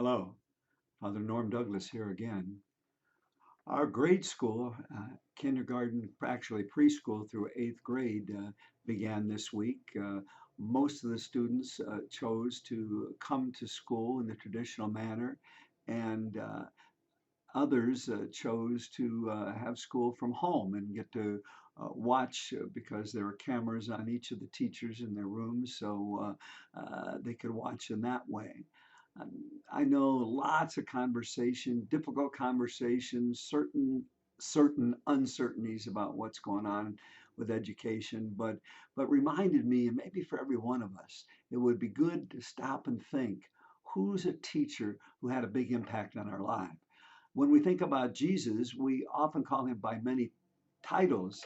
Hello, Father Norm Douglas here again. Our grade school, kindergarten, actually preschool through eighth grade, began this week. Most of the students chose to come to school in the traditional manner, and others chose to have school from home and get to watch because there were cameras on each of the teachers in their rooms, so they could watch in that way. I know lots of conversation, difficult conversations, certain uncertainties about what's going on with education, but reminded me, and maybe for every one of us, it would be good to stop and think, who's a teacher who had a big impact on our life? When we think about Jesus, we often call him by many titles.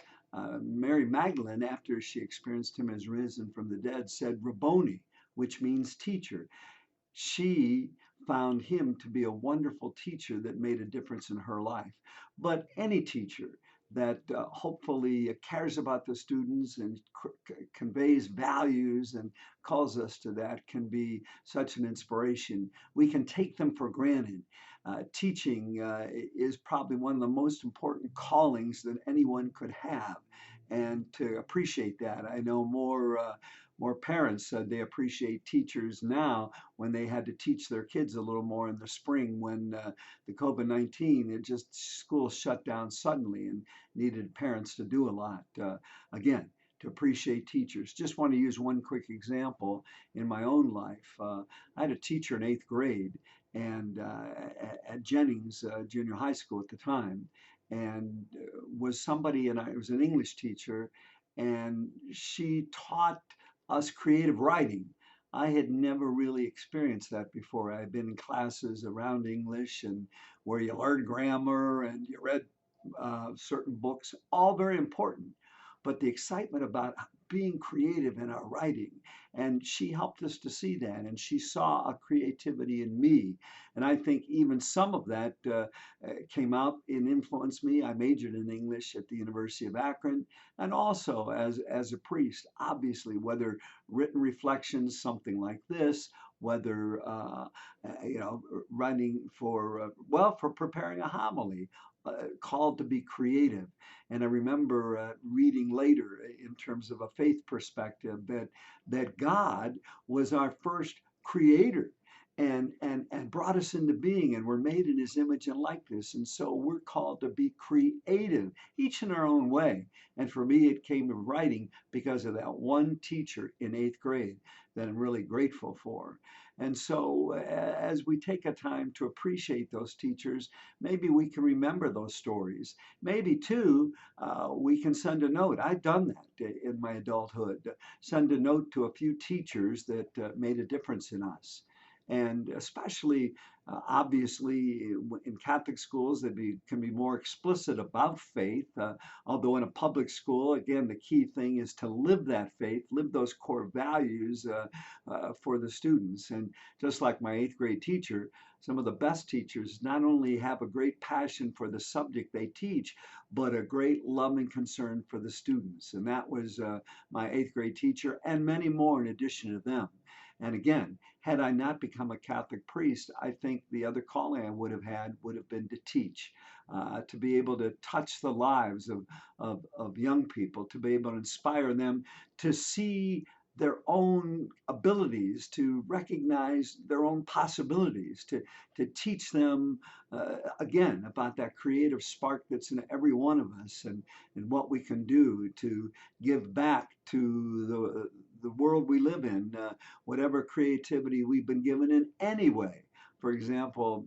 Mary Magdalene, after she experienced him as risen from the dead, said Rabboni, which means teacher. She found him to be a wonderful teacher that made a difference in her life. But any teacher that hopefully cares about the students and conveys values and calls us to that can be such an inspiration. We can take them for granted. Teaching is probably one of the most important callings that anyone could have. And to appreciate that, I know more parents said they appreciate teachers now when they had to teach their kids a little more in the spring when the COVID-19, it just school shut down suddenly and needed parents to do a lot. Again, to appreciate teachers. Just want to use one quick example in my own life. I had a teacher in eighth grade and at Jennings Junior High School at the time, and was somebody, and I was an English teacher, and she taught us creative writing. I had never really experienced that before. I had been in classes around English and where you learn grammar and you read certain books, all very important. But the excitement about being creative in our writing, and she helped us to see that, and she saw a creativity in me, and I think even some of that came out and influenced me. I majored in English at the University of Akron, and also as a priest, obviously, whether written reflections, something like this, whether writing for for preparing a homily, called to be creative. And I remember reading later in terms of a faith perspective that God was our first creator and brought us into being, and we're made in his image and likeness, and so we're called to be creative, each in our own way. And for me it came to writing because of that one teacher in eighth grade that I'm really grateful for. And so as we take a time to appreciate those teachers, maybe we can remember those stories. Maybe too, we can send a note. I've done that in my adulthood. Send a note to a few teachers that made a difference in us. And especially, obviously, in Catholic schools, can be more explicit about faith. Although in a public school, again, the key thing is to live that faith, live those core values for the students. And just like my eighth grade teacher, some of the best teachers not only have a great passion for the subject they teach, but a great love and concern for the students. And that was my eighth grade teacher and many more in addition to them. And again, had I not become a Catholic priest, I think the other calling I would have had would have been to teach, to be able to touch the lives of young people, to be able to inspire them to see their own abilities, to recognize their own possibilities, to teach them again about that creative spark that's in every one of us and what we can do to give back to the world we live in, whatever creativity we've been given in any way. For example,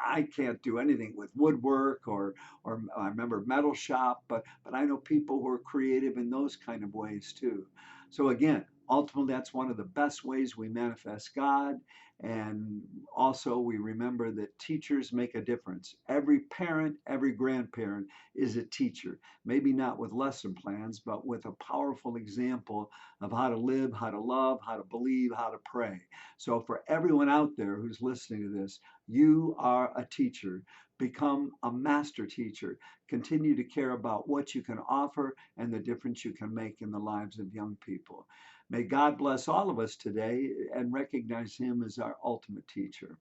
I can't do anything with woodwork or I remember metal shop, but I know people who are creative in those kind of ways too. So again, ultimately, that's one of the best ways we manifest God. And also, we remember that teachers make a difference. Every parent, every grandparent is a teacher. Maybe not with lesson plans, but with a powerful example of how to live, how to love, how to believe, how to pray. So, for everyone out there who's listening to this, you are a teacher. Become a master teacher. Continue to care about what you can offer and the difference you can make in the lives of young people. May God bless all of us today and recognize him as our ultimate teacher.